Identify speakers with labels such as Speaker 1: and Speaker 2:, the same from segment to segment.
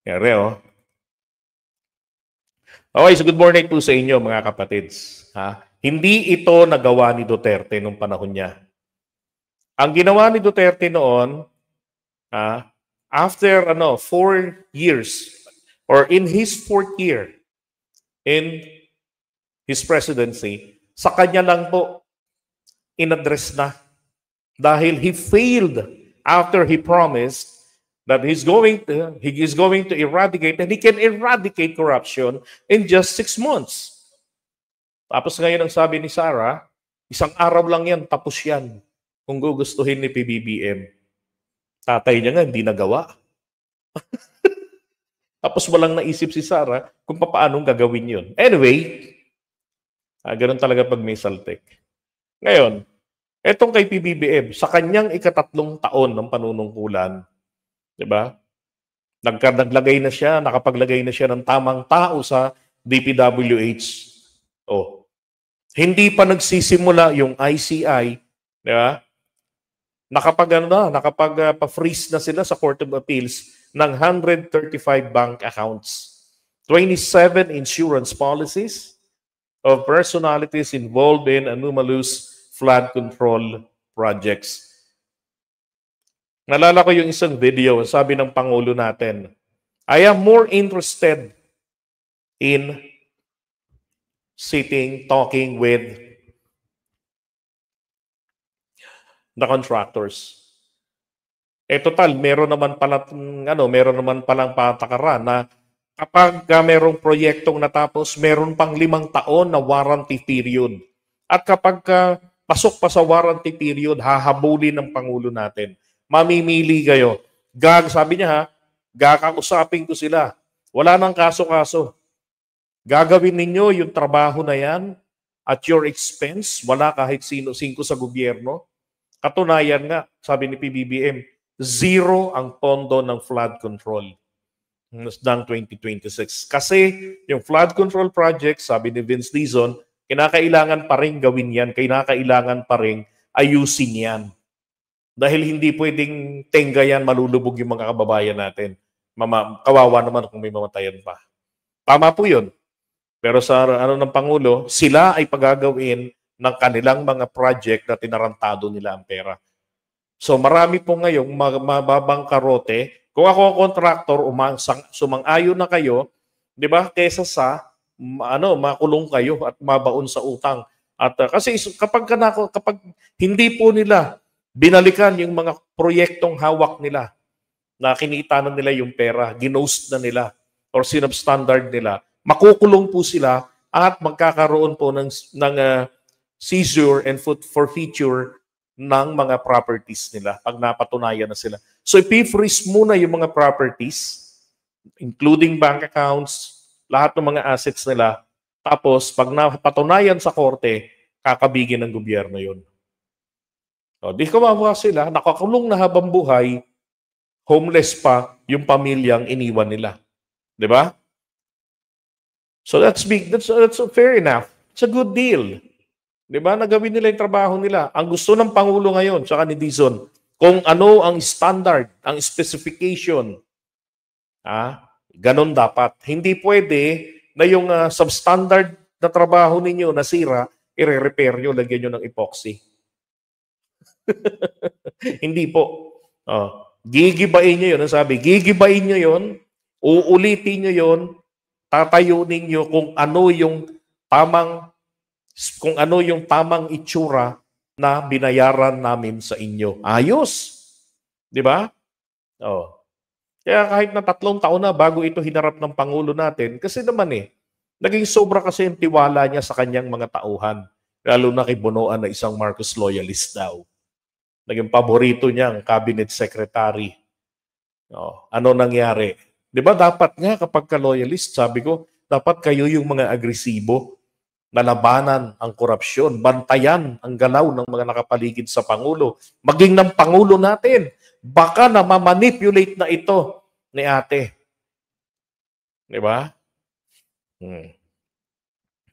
Speaker 1: Yari, oh. Okay, so good morning po sa inyo mga kapatids. Hindi ito nagawa ni Duterte nung panahon niya. Ang ginawa ni Duterte noon, after 4 years, or in his fourth year in his presidency, sa kanya lang po in-address na. Dahil he failed after he promised that he is going to eradicate, and he can eradicate corruption in just 6 months. Tapos ngayon ang sabi ni Sarah, isang araw lang yan, tapos yan. Kung gugustuhin ni PBBM. Tatay niya nga, hindi nagawa. Tapos walang naisip si Sarah kung paano gagawin yun. Anyway, ganun talaga pag may saltek. Ngayon, etong kay PBBM, sa kanyang ika-3 taon ng panunungkulan, di ba? Naglagay na siya, nakapaglagay na siya ng tamang tao sa DPWH. Hindi pa nagsisimula yung ICI, di ba? Nakapag-freeze na sila sa Court of Appeals ng 135 bank accounts, 27 insurance policies of personalities involved in anomalous flood control projects. Nalala ko yung isang video, sabi ng Pangulo natin, I am more interested in talking with the contractors. Total, meron naman palang patakaran na kapag merong proyektong natapos, meron pang 5 taon na warranty period. At kapag pasok pa sa warranty period, hahabulin ng Pangulo natin. Mamimili kayo. Sabi niya gakausapin ko sila. Wala nang kaso-kaso. Gagawin ninyo yung trabaho na yan at your expense, wala kahit sino-singko sa gobyerno. Katunayan nga, sabi ni PBBM, 0 ang pondo ng flood control ng 2026. Kasi yung flood control project, sabi ni Vince Dizon, kinakailangan pa rin gawin yan, kinakailangan pa rin ayusin yan. Dahil hindi pwedeng tenga yan, malulubog yung mga kababayan natin. Kawawa naman kung may mamatayan pa. Tama po yun. Pero sa ng Pangulo, sila ay pagagawin ng kanilang mga project na tinarantado nila ang pera. So marami po ngayong mababang karote. Kung ako ang contractor, sumang-ayon na kayo, 'di ba? Kaysa sa makulong kayo at mabaon sa utang. At kasi kapag hindi po nila binalikan yung mga proyektong hawak nila, na kinita na nila yung pera, ginost na nila or sinubstandard nila, makukulong po sila at magkakaroon po ng seizure and forfeiture ng mga properties nila pag napatunayan na sila. So i-freeze muna yung mga properties, including bank accounts, lahat ng mga assets nila. Tapos pag napatunayan sa korte, kakabigin ng gobyerno yun. Di kawawa sila, nakakulong na habang buhay, homeless pa yung pamilyang iniwan nila. Di ba? So that's fair enough. It's a good deal. Di ba? Nagawin nila yung trabaho nila. Ang gusto ng Pangulo ngayon, tsaka ni Dizon, kung ano ang standard, ang specification, ganon dapat. Hindi pwede na yung substandard na trabaho ninyo nasira, i-repair nyo, lagyan nyo ng epoxy. Hindi po. Gigibain nyo yun. Ang sabi, gigibain nyo yun, uulitin nyo yun, tatayunin nyo kung ano yung tamang itsura na binayaran namin sa inyo. Ayos. Di ba? Kaya kahit na 3 taon na bago ito hinarap ng Pangulo natin, kasi naman naging sobra kasi yung tiwala niya sa kanyang mga tauhan. Lalo na kay Bonoan na isang Marcos loyalist daw. Naging paborito niya ang cabinet secretary. Ano nangyari? Di ba dapat nga kapag ka-loyalist, sabi ko, dapat kayo yung mga agresibo na labanan ang korupsyon, bantayan ang galaw ng mga nakapaligid sa Pangulo, maging ng Pangulo natin. Baka na ma-manipulate na ito ni ate. Di ba?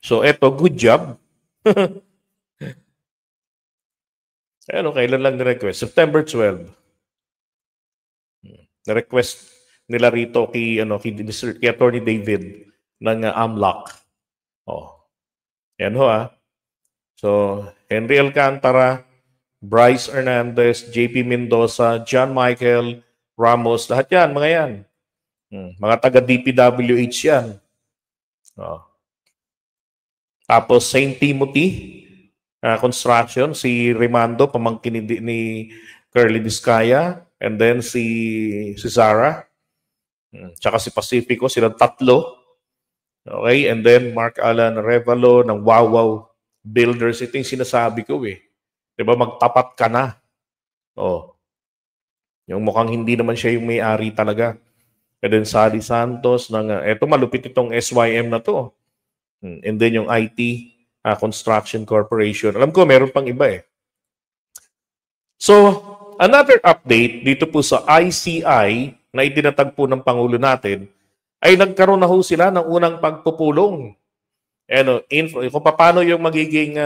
Speaker 1: So eto, good job. Kailan lang ni-request? September 12. Na-request nila rito kay kay Attorney David ng AMLAC. Yan ho So, Henry Alcantara, Bryce Hernandez, JP Mendoza, John Michael Ramos, lahat yan, mga yan. Mga taga DPWH yan. Tapos St. Timothy Construction, si Remando, pamangkin ni Curly Vizcaya, and then si Zara, tsaka si Pacifico, silang tatlo. Okay, and then Mark Alan Revalo ng Wawaw Builders. Ito yung sinasabi ko Diba, magtapat ka na. Yung mukhang hindi naman siya yung may-ari talaga. And then Sally Santos, eto malupit itong SYM na to. And then yung IT Construction Corporation. Alam ko, meron pang iba So, another update dito po sa ICI na itinatagpo ng Pangulo natin, ay nagkaroon na ho sila ng unang pagpupulong. Kung paano yung magiging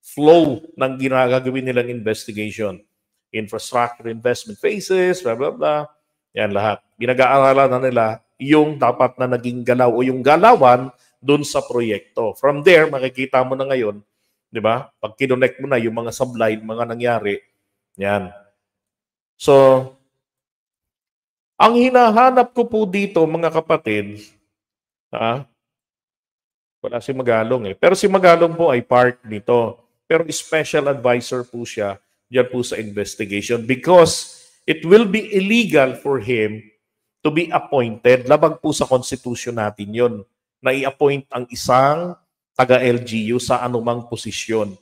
Speaker 1: flow ng ginagawin nilang investigation. Infrastructure investment phases, blah, blah, blah. Yan lahat. Pinag-aaralan na nila yung dapat na naging galaw o yung galawan dun sa proyekto. From there, makikita mo na ngayon, di ba? Pag kinonect mo na yung mga sublight, mga nangyari, yan. So, ang hinahanap ko po dito, mga kapatid, wala si Magalong pero si Magalong po ay part nito. Pero special advisor po siya diyan po sa investigation because it will be illegal for him to be appointed. Labag po sa konstitusyon natin yon na i-appoint ang isang taga-LGU sa anumang posisyon.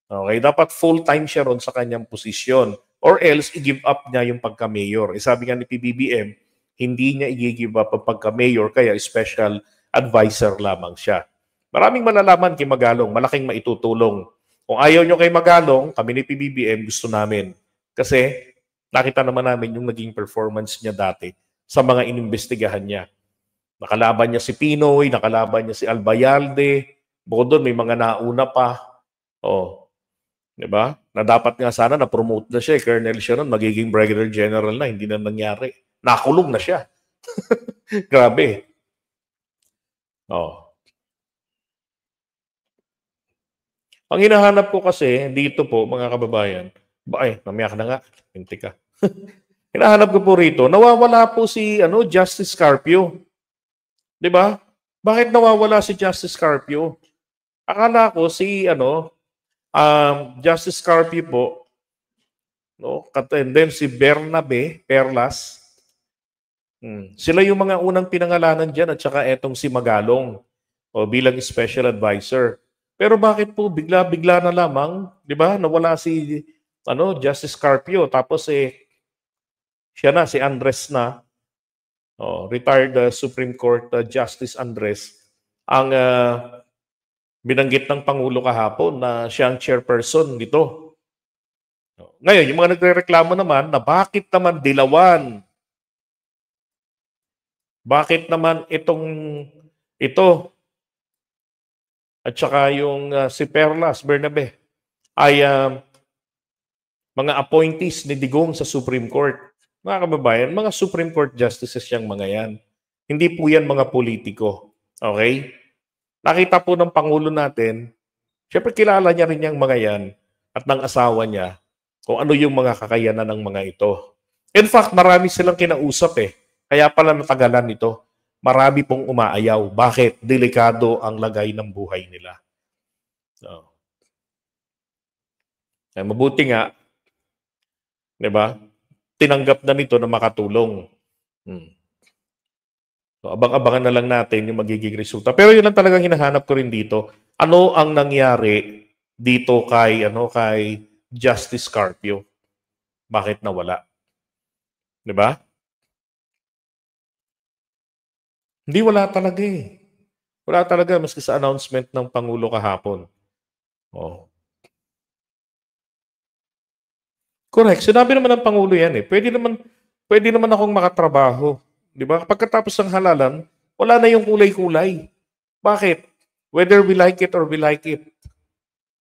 Speaker 1: Okay, dapat full-time siya ron sa kanyang posisyon. Or else, i-give up niya yung pagka-mayor. Sabi nga ni PBBM, hindi niya i-give up ang pagka-mayor, kaya special advisor lamang siya. Maraming malalaman kay Magalong, malaking maitutulong. Kung ayaw nyo kay Magalong, kami ni PBBM gusto namin. Kasi nakita naman namin yung naging performance niya dati sa mga inimbestigahan niya. Nakalaban niya si Pinoy, nakalaban niya si Albayalde, bukod doon may mga nauna pa. Diba? Na dapat nga sana na-promote na siya. Colonel siya nun, magiging Brigadier General na. Hindi na nangyari. Nakulong na siya. Grabe. Ang hinahanap ko kasi, dito po, mga kababayan, namiyak na nga. Pinti ka. Hinahanap ko po rito, nawawala po si Justice Carpio. Diba? Bakit nawawala si Justice Carpio? Akala ko si Justice Carpio po, and then si Bernabe Perlas, sila yung mga unang pinangalanan dyan at saka etong si Magalong bilang special advisor. Pero bakit po bigla-bigla na lamang, di ba, nawala si Justice Carpio, tapos siya na, si Andres na, retired Supreme Court Justice Andres, ang binanggit ng Pangulo kahapon na siya ang chairperson nito. Ngayon, yung mga nagrereklamo naman na bakit naman dilawan? Bakit naman ito at saka yung si Perlas Bernabe ay mga appointees ni Digong sa Supreme Court. Mga kababayan, mga Supreme Court justices yung mga yan. Hindi po yan mga politiko. Okay? Nakita po ng Pangulo natin, syempre kilala niya rin yung mga yan at ng asawa niya kung ano yung mga kakayanan ng mga ito. In fact, marami silang kinausap Kaya pala natagalan ito. Marami pong umaayaw. Bakit? Delikado ang lagay ng buhay nila. Mabuti nga, di ba? Tinanggap na nito na makatulong. So, abang-abangan na lang natin yung magiging resulta. Pero yun lang talagang hinahanap ko rin dito. Ano ang nangyari dito kay Justice Carpio? Bakit nawala? Di ba? Hindi, wala talaga Wala talaga maski sa announcement ng Pangulo kahapon. Correct. Sinabi naman ng Pangulo yan Pwede naman akong makatrabaho. Di ba? Pagkatapos ng halalan, wala na yung kulay-kulay. Bakit? Whether we like it or we like it,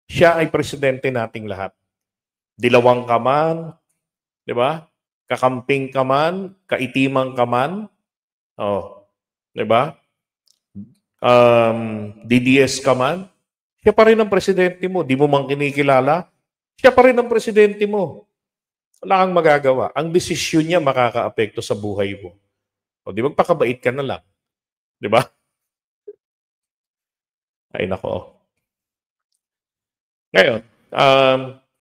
Speaker 1: siya ay presidente nating lahat. Dilawang ka man, di ba? kakamping ka man, kaitimang ka man, oh, 'di ba? DDS ka man, siya pa rin ang presidente mo. Di mo man kinikilala, siya pa rin ang presidente mo. Wala kang magagawa. Ang desisyon niya makakaapekto sa buhay mo. O di magpakabait ka na lang. Di ba? Ay nako. Ngayon,